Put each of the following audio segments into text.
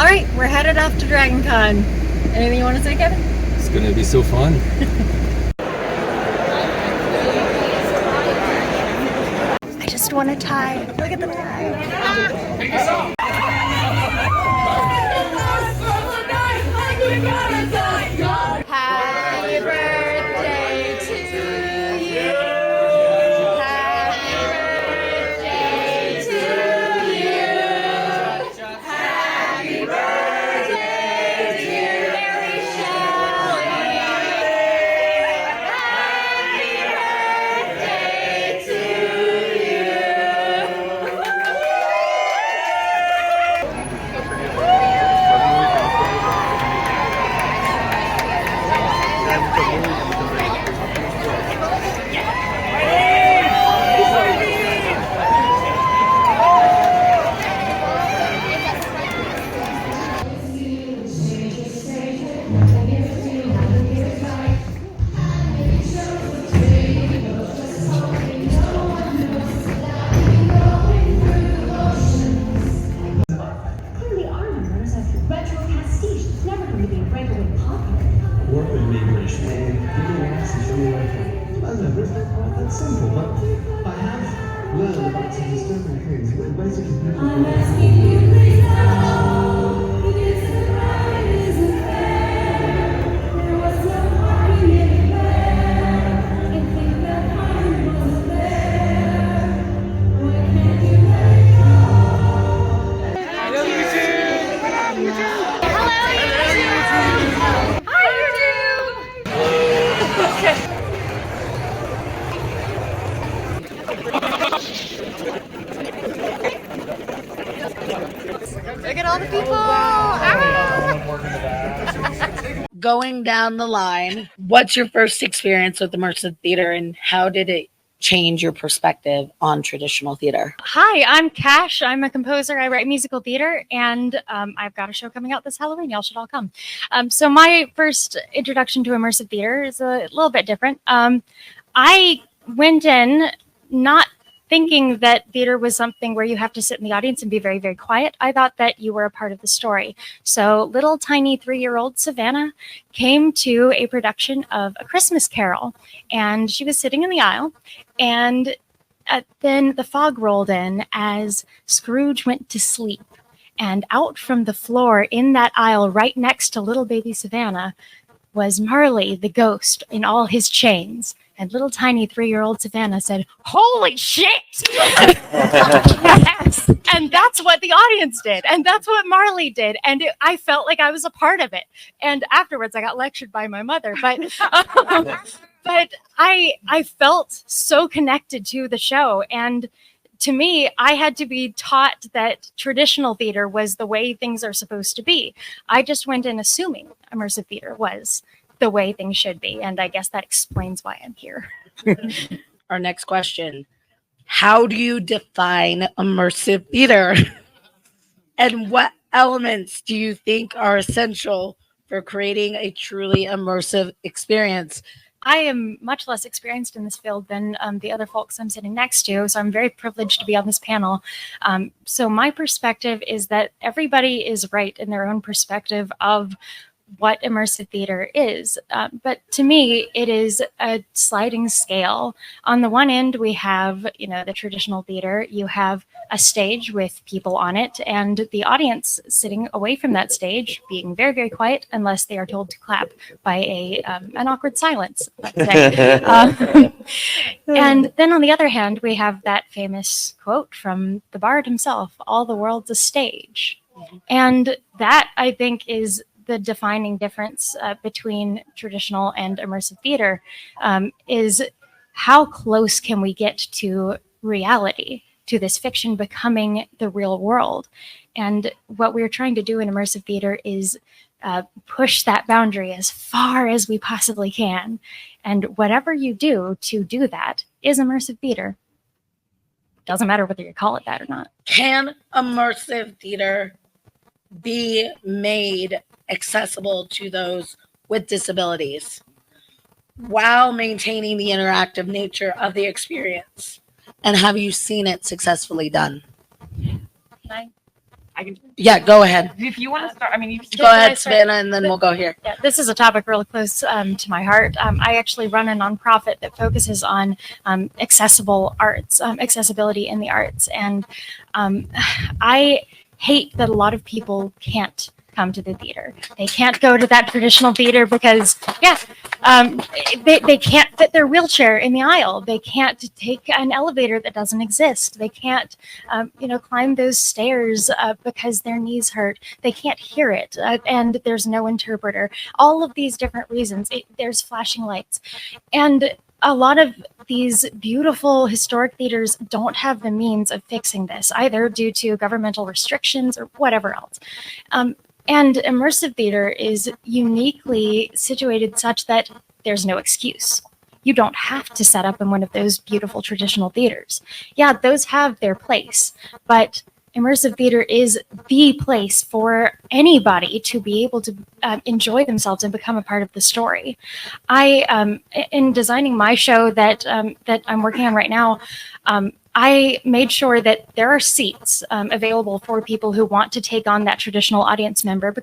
All right, we're headed off to Dragon Con. Anything you want to say, Kevin? It's going to be so fun. I just want a tie. Look at the tie. Happy birthday to you. Happy birthday to you. Happy birthday, dear Mary Shelley. Happy birthday to you. Clearly, our numbers are retro pastiche. It's never going to be a breakaway popular. Work with me, British man. You can access your way. I know, it's not quite that simple, but I have learned about some disturbing things. Basically, people I'm asking you, please know, if it's a crime, it isn't fair. There was no harming anywhere. I think that harming wasn't there. Why can't you let it go? Hello, YouTube! Hi, YouTube! Look at all the people! Going down the line, what's your first experience with immersive theater and how did it change your perspective on traditional theater? Hi, I'm Cash. I'm a composer. I write musical theater, and I've got a show coming out this Halloween. Y'all should all come. So my first introduction to immersive theater is a little bit different. I went in not thinking that theater was something where you have to sit in the audience and be very, very quiet. I thought that you were a part of the story. So little tiny 3-year-old Savannah came to a production of A Christmas Carol, and she was sitting in the aisle, and then the fog rolled in as Scrooge went to sleep. And out from the floor in that aisle right next to little baby Savannah was Marley, the ghost, in all his chains. And little tiny 3-year-old Savannah said, "Holy shit!" Yes. And that's what the audience did. And that's what Marley did. And I felt like I was a part of it. And afterwards, I got lectured by my mother. But I felt so connected to the show. And to me, I had to be taught that traditional theater was the way things are supposed to be. I just went in assuming immersive theater was the way things should be. And I guess that explains why I'm here. Our next question, how do you define immersive theater? And what elements do you think are essential for creating a truly immersive experience? I am much less experienced in this field than the other folks I'm sitting next to, so I'm very privileged to be on this panel. So my perspective is that everybody is right in their own perspective of what immersive theater is. But to me, it is a sliding scale. On the one end, we have, the traditional theater. You have a stage with people on it and the audience sitting away from that stage, being very, very quiet unless they are told to clap by an awkward silence, let's say. And then on the other hand, we have that famous quote from the bard himself, "All the world's a stage." And that, I think, is the defining difference between traditional and immersive theater, is how close can we get to reality, to this fiction becoming the real world. And what we're trying to do in immersive theater is push that boundary as far as we possibly can. And whatever you do to do that is immersive theater. Doesn't matter whether you call it that or not. Can immersive theater be made accessible to those with disabilities while maintaining the interactive nature of the experience? And have you seen it successfully done? I can. Yeah, go ahead. If you want to start, I mean, you Go ahead, Savannah, and then we'll go here. Yeah, this is a topic really close to my heart. I actually run a nonprofit that focuses on accessible arts, accessibility in the arts. And I hate that a lot of people can't come to the theater. They can't go to that traditional theater because, they can't fit their wheelchair in the aisle. They can't take an elevator that doesn't exist. They can't, climb those stairs because their knees hurt. They can't hear it, and there's no interpreter. All of these different reasons. There's flashing lights, and a lot of these beautiful historic theaters don't have the means of fixing this, either due to governmental restrictions or whatever else. And immersive theater is uniquely situated such that there's no excuse. You don't have to set up in one of those beautiful traditional theaters. Yeah, those have their place, but immersive theater is the place for anybody to be able to enjoy themselves and become a part of the story. In designing my show that I'm working on right now, I made sure that there are seats available for people who want to take on that traditional audience member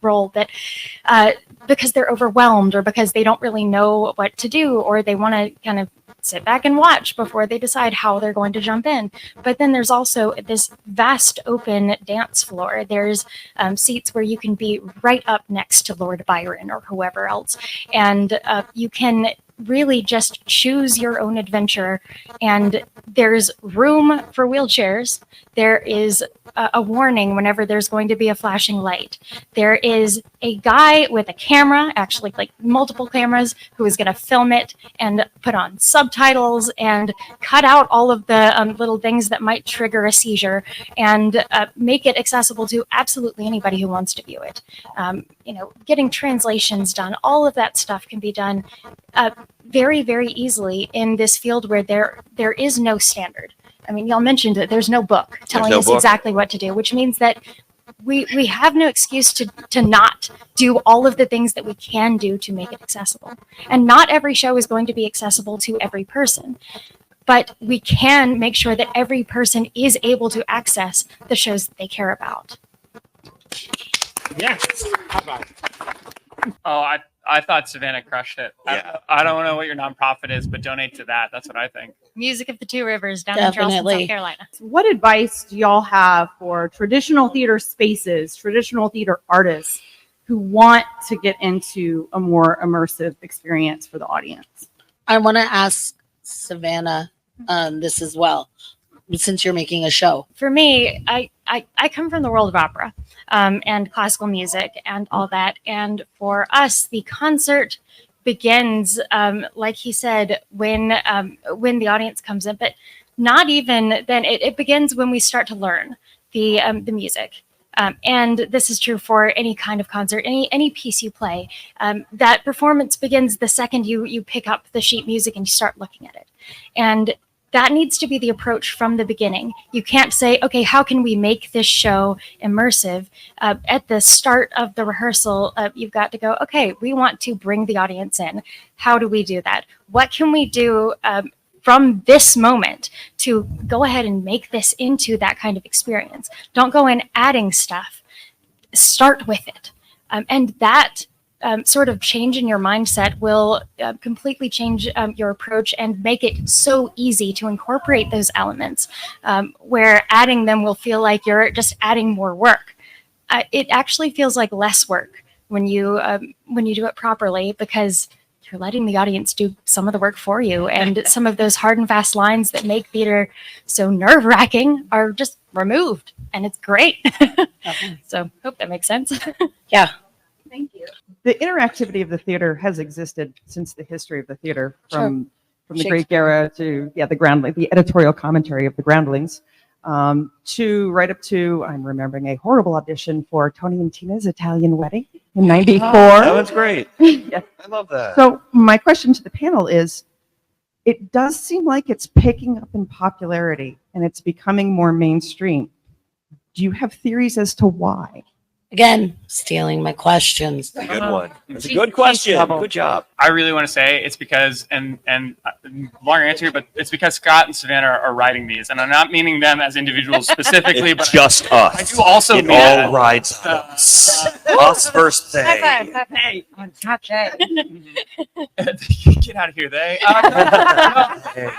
role because they're overwhelmed or because they don't really know what to do, or they want to kind of sit back and watch before they decide how they're going to jump in. But then there's also this vast open dance floor. There's seats where you can be right up next to Lord Byron or whoever else, and you can really just choose your own adventure. And there's room for wheelchairs. There is a warning whenever there's going to be a flashing light. There is a guy with a camera, actually like multiple cameras, who is going to film it and put on subtitles and cut out all of the little things that might trigger a seizure and make it accessible to absolutely anybody who wants to view it. Getting translations done, all of that stuff can be done very, very easily in this field where there is no standard. I mean, y'all mentioned that there's no book telling us exactly what to do, which means that we have no excuse to not do all of the things that we can do to make it accessible. And not every show is going to be accessible to every person, but we can make sure that every person is able to access the shows that they care about. Yes. Oh, I thought Savannah crushed it. Yeah. I don't know what your nonprofit is, but donate to that. That's what I think. Music of the Two Rivers down in Charleston, South Carolina. What advice do y'all have for traditional theater spaces, traditional theater artists who want to get into a more immersive experience for the audience? I want to ask Savannah this as well, since you're making a show. For me, I come from the world of opera and classical music and all that. And for us, the concert begins, like he said, when the audience comes in, but not even then. It begins when we start to learn the music. And this is true for any kind of concert, any piece you play. That performance begins the second you pick up the sheet music and you start looking at it. And that needs to be the approach from the beginning. You can't say, okay, how can we make this show immersive? At the start of the rehearsal, you've got to go, okay, we want to bring the audience in. How do we do that? What can we do from this moment to go ahead and make this into that kind of experience? Don't go in adding stuff. Start with it. And that sort of change in your mindset will completely change your approach and make it so easy to incorporate those elements, where adding them will feel like you're just adding more work. It actually feels like less work when you do it properly, because you're letting the audience do some of the work for you, and some of those hard and fast lines that make theater so nerve-wracking are just removed, and it's great. So hope that makes sense. Yeah. Thank you. The interactivity of the theater has existed since the history of the theater, from the Greek era to the Groundling, the editorial commentary of the Groundlings, to right up to, I'm remembering a horrible audition for Tony and Tina's Italian Wedding in '94. That was great. Yes. I love that. So my question to the panel is, it does seem like it's picking up in popularity and it's becoming more mainstream. Do you have theories as to why? Again, stealing my questions. Good one. It's a good question. Good job. I really want to say it's because, and longer answer here, but it's because Scott and Savannah are writing these, and I'm not meaning them as individuals specifically, but Just us. I do also It mean all that. rides on us. Us first thing. Hey, on top day. Get out of here, they.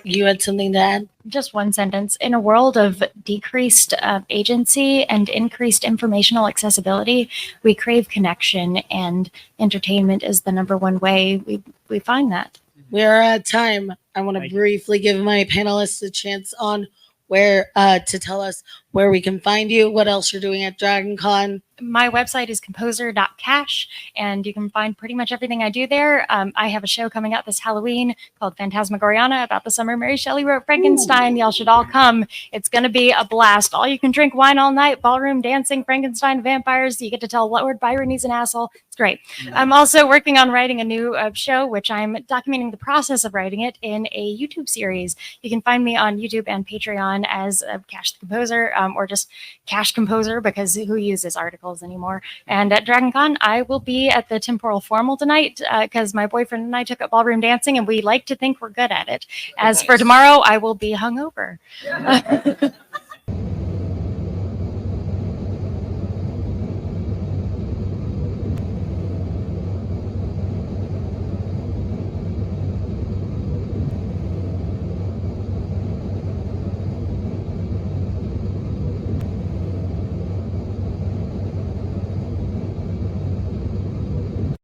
You had something to add? Just one sentence. In a world of decreased agency and increased informational accessibility, we crave connection, and entertainment is the number one way we find that. We are at time. I want to briefly give my panelists a chance on where to tell us where we can find you, what else you're doing at DragonCon. My website is composer.cash, and you can find pretty much everything I do there. I have a show coming out this Halloween called Phantasmagoriana about the summer Mary Shelley wrote Frankenstein. Y'all should all come. It's going to be a blast. All you can drink wine all night, ballroom dancing, Frankenstein, vampires. You get to tell Lord Byron he's an asshole. It's great. I'm also working on writing a new show, which I'm documenting the process of writing it in a YouTube series. You can find me on YouTube and Patreon as Cash the Composer, or just Cash Composer, because who uses articles anymore. And at DragonCon, I will be at the Temporal Formal tonight because my boyfriend and I took up ballroom dancing, and we like to think we're good at it. As for tomorrow, I will be hungover.